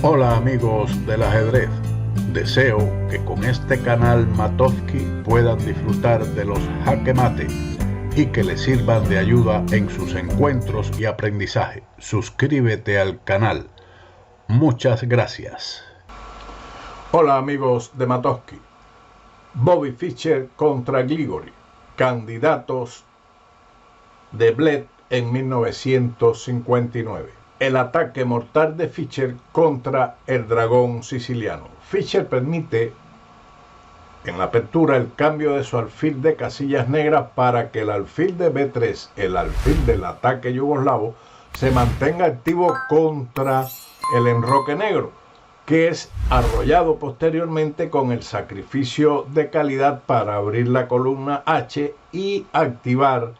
Hola amigos del ajedrez, deseo que con este canal Matovsky puedan disfrutar de los jaque mate y que les sirvan de ayuda en sus encuentros y aprendizaje. Suscríbete al canal. Muchas gracias. Hola amigos de Matovsky. Bobby Fischer contra Grigori, candidatos de Bled en 1959. El ataque mortal de Fischer contra el dragón siciliano. Fischer permite en la apertura el cambio de su alfil de casillas negras para que el alfil de B3, el alfil del ataque yugoslavo, se mantenga activo contra el enroque negro, que es arrollado posteriormente con el sacrificio de calidad para abrir la columna H y activar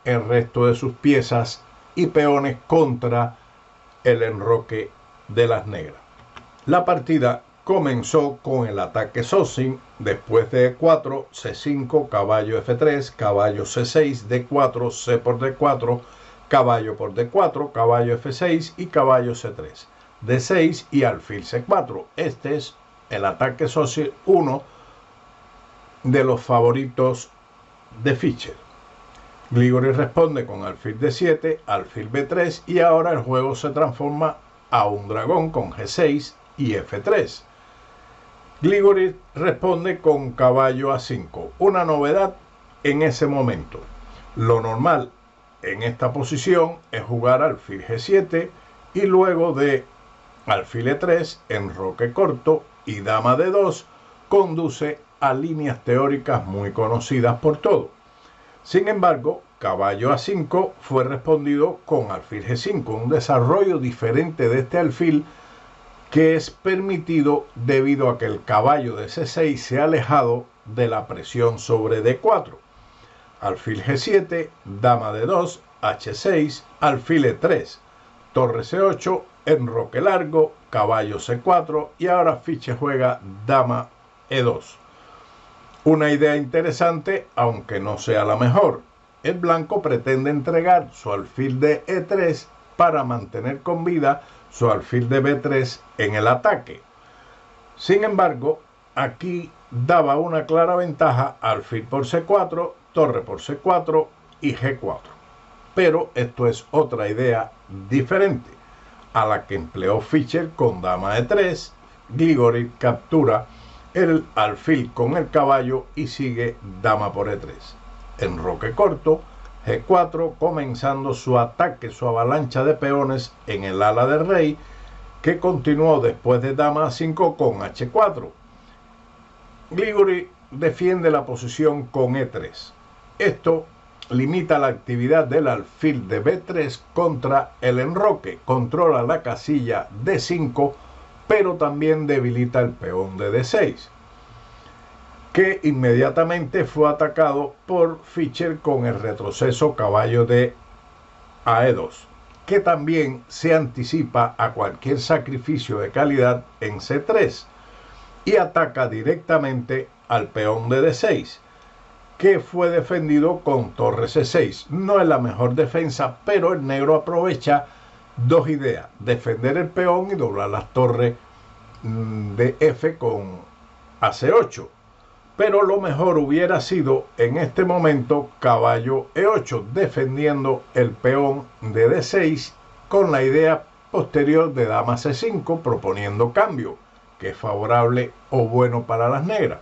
el resto de sus piezas y peones contra el enroque de las negras. La partida comenzó con el ataque Sossin, después de E4, C5, caballo F3, caballo C6, D4, C por D4, caballo por D4, caballo F6 y caballo C3, D6 y alfil C4. Este es el ataque Sossin, uno de los favoritos de Fischer. Grigori responde con alfil D7, alfil B3 y ahora el juego se transforma a un dragón con G6 y F3. Grigori responde con caballo A5, una novedad en ese momento. Lo normal en esta posición es jugar alfil G7 y luego de alfil E3, enroque corto y dama D2 conduce a líneas teóricas muy conocidas por todos. Sin embargo, caballo A5 fue respondido con alfil G5, un desarrollo diferente de este alfil que es permitido debido a que el caballo de C6 se ha alejado de la presión sobre D4. Alfil G7, dama D2, H6, alfil E3, torre C8, enroque largo, caballo C4 y ahora Fischer juega dama E2. Una idea interesante, aunque no sea la mejor. El blanco pretende entregar su alfil de E3 para mantener con vida su alfil de B3 en el ataque. Sin embargo, aquí daba una clara ventaja alfil por C4, torre por C4 y G4. Pero esto es otra idea diferente a la que empleó Fischer con dama E3. Grigori captura el alfil con el caballo y sigue dama por E3. Enroque corto, G4, comenzando su ataque, su avalancha de peones en el ala del rey, que continuó después de dama A5 con H4. Grigori defiende la posición con E3. Esto limita la actividad del alfil de B3 contra el enroque, controla la casilla D5, pero también debilita el peón de D6, que inmediatamente fue atacado por Fischer con el retroceso caballo de E2, que también se anticipa a cualquier sacrificio de calidad en C3 y ataca directamente al peón de D6, que fue defendido con torre C6. No es la mejor defensa, pero el negro aprovecha dos ideas: defender el peón y doblar las torres de F con AC8. Pero lo mejor hubiera sido en este momento caballo E8, defendiendo el peón de D6 con la idea posterior de dama C5, proponiendo cambio, que es favorable o bueno para las negras.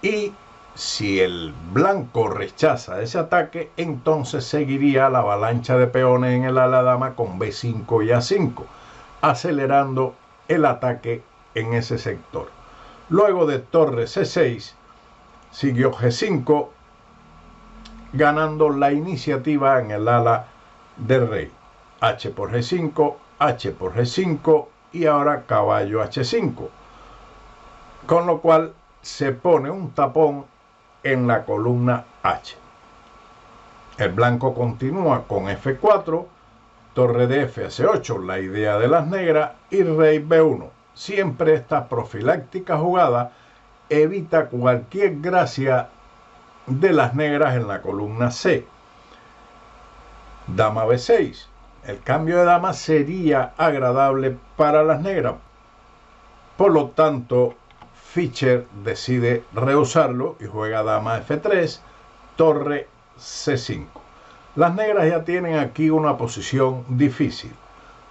Y si el blanco rechaza ese ataque, entonces seguiría la avalancha de peones en el ala dama con B5 y A5, acelerando el ataque en ese sector. Luego de torre C6, siguió G5, ganando la iniciativa en el ala del rey. H por G5, H por G5 y ahora caballo H5. Con lo cual se pone un tapón en la columna H. El blanco continúa con F4, torre de F a C8, la idea de las negras, y rey B1. Siempre esta profiláctica jugada evita cualquier gracia de las negras en la columna C. Dama B6. El cambio de dama sería agradable para las negras, Por lo tanto, Fischer decide rehusarlo y juega dama F3, torre C5. Las negras ya tienen aquí una posición difícil.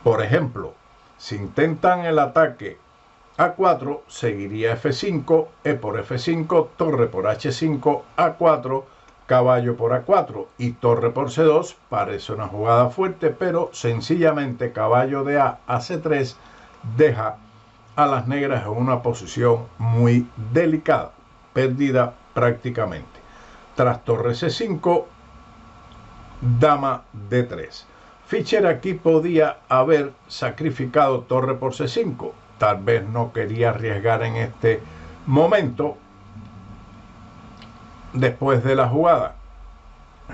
Por ejemplo, si intentan el ataque A4, seguiría F5, E por F5, torre por H5, A4, caballo por A4 y torre por C2. Parece una jugada fuerte, pero sencillamente caballo de A a C3 deja a las negras en una posición muy delicada, perdida prácticamente. Tras torre C5, dama D3. Fischer aquí podía haber sacrificado torre por C5. Tal vez no quería arriesgar en este momento. Después de la jugada,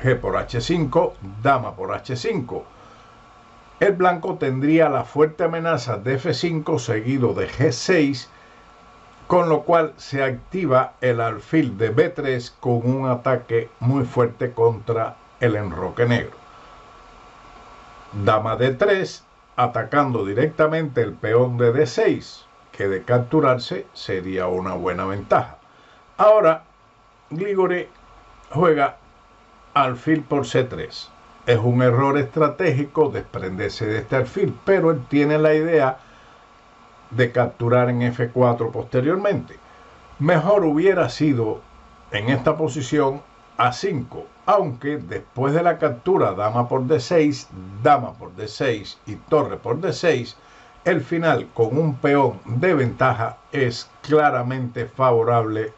G por H5, dama por H5. El blanco tendría la fuerte amenaza de F5 seguido de G6, con lo cual se activa el alfil de B3 con un ataque muy fuerte contra el enroque negro. Dama D3, atacando directamente el peón de D6, que de capturarse sería una buena ventaja. Ahora, Grigori juega alfil por C3. Es un error estratégico desprenderse de este alfil, pero él tiene la idea de capturar en F4 posteriormente. Mejor hubiera sido en esta posición A5, aunque después de la captura dama por D6, dama por D6 y torre por D6, el final con un peón de ventaja es claramente favorable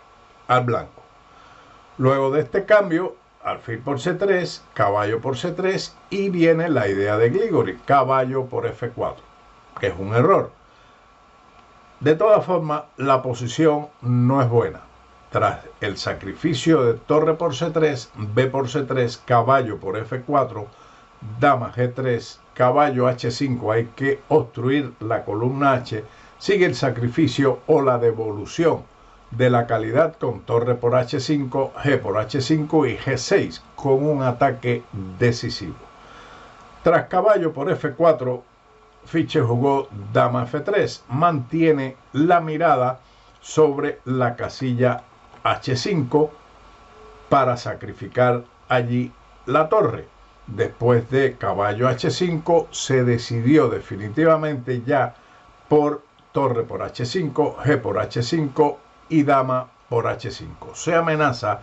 al blanco. Luego de este cambio, alfil por C3, caballo por C3 y viene la idea de Grigori, caballo por F4, que es un error. De todas formas, la posición no es buena. Tras el sacrificio de torre por C3, B por C3, caballo por F4, dama G3, caballo H5, hay que obstruir la columna H, sigue el sacrificio o la devolución de la calidad con torre por H5, G por H5 y G6 con un ataque decisivo. Tras caballo por F4, Fischer jugó dama F3, mantiene la mirada sobre la casilla H5 para sacrificar allí la torre. Después de caballo H5 se decidió definitivamente ya por torre por H5, G por H5 y dama por H5. Se amenaza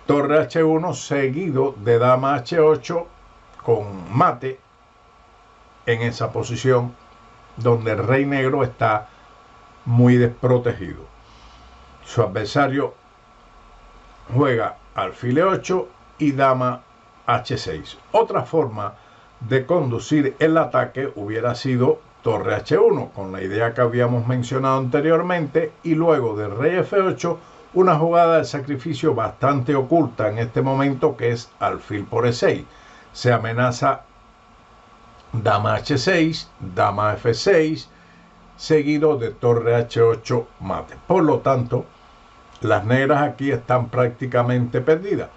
torre H1 seguido de dama H8 con mate en esa posición donde el rey negro está muy desprotegido. Su adversario juega alfil E8 y dama H6. Otra forma de conducir el ataque hubiera sido torre H1, con la idea que habíamos mencionado anteriormente, y luego de rey F8, una jugada de sacrificio bastante oculta en este momento, que es alfil por E6. Se amenaza dama H6, dama F6, seguido de torre H8 mate. Por lo tanto, las negras aquí están prácticamente perdidas.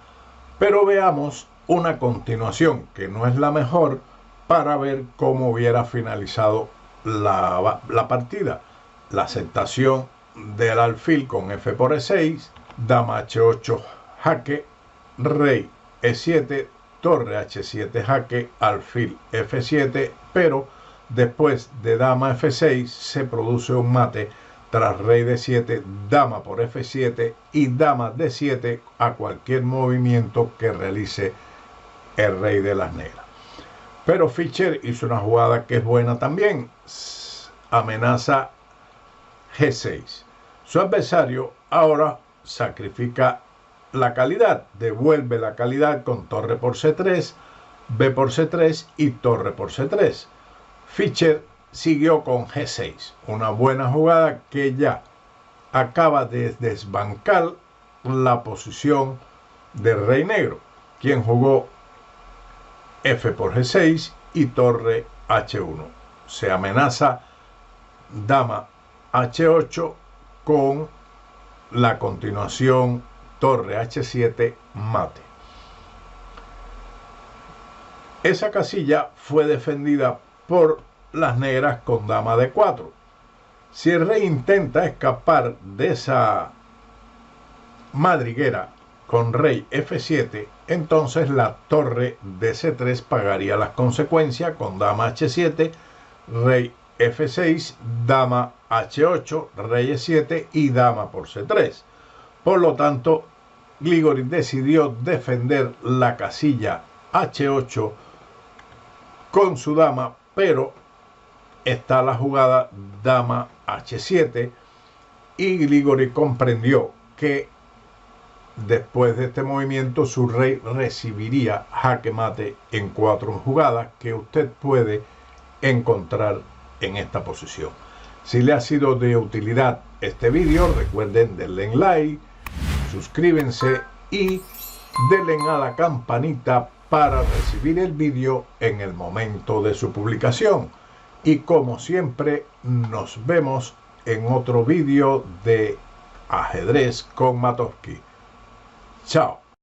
Pero veamos una continuación, que no es la mejor, para ver cómo hubiera finalizado la partida. La aceptación del alfil con F por E6, dama H8 jaque, rey E7, torre H7 jaque, alfil F7, pero después de dama F6 se produce un mate tras rey D7, dama por F7 y dama D7 a cualquier movimiento que realice el rey de las negras. Pero Fischer hizo una jugada que es buena también. Amenaza G6. Su adversario ahora sacrifica la calidad, devuelve la calidad con torre por C3, B por C3 y torre por C3. Fischer siguió con G6, una buena jugada que ya acaba de desbancar la posición del rey negro, quien jugó F por G6 y torre H1. Se amenaza dama H8 con la continuación torre H7 mate. Esa casilla fue defendida por las negras con dama D4. Si el rey intenta escapar de esa madriguera con rey F7, entonces la torre de C3 pagaría las consecuencias con dama H7, rey F6, dama H8, rey E7 y dama por C3. Por lo tanto, Grigori decidió defender la casilla H8 con su dama, pero está la jugada dama H7 y Grigori comprendió que después de este movimiento su rey recibiría jaque mate en 4 jugadas que usted puede encontrar en esta posición. Si le ha sido de utilidad este vídeo, recuerden darle en like, suscríbanse y denle a la campanita para recibir el vídeo en el momento de su publicación. Y como siempre, nos vemos en otro vídeo de ajedrez con Matovsky. Chao.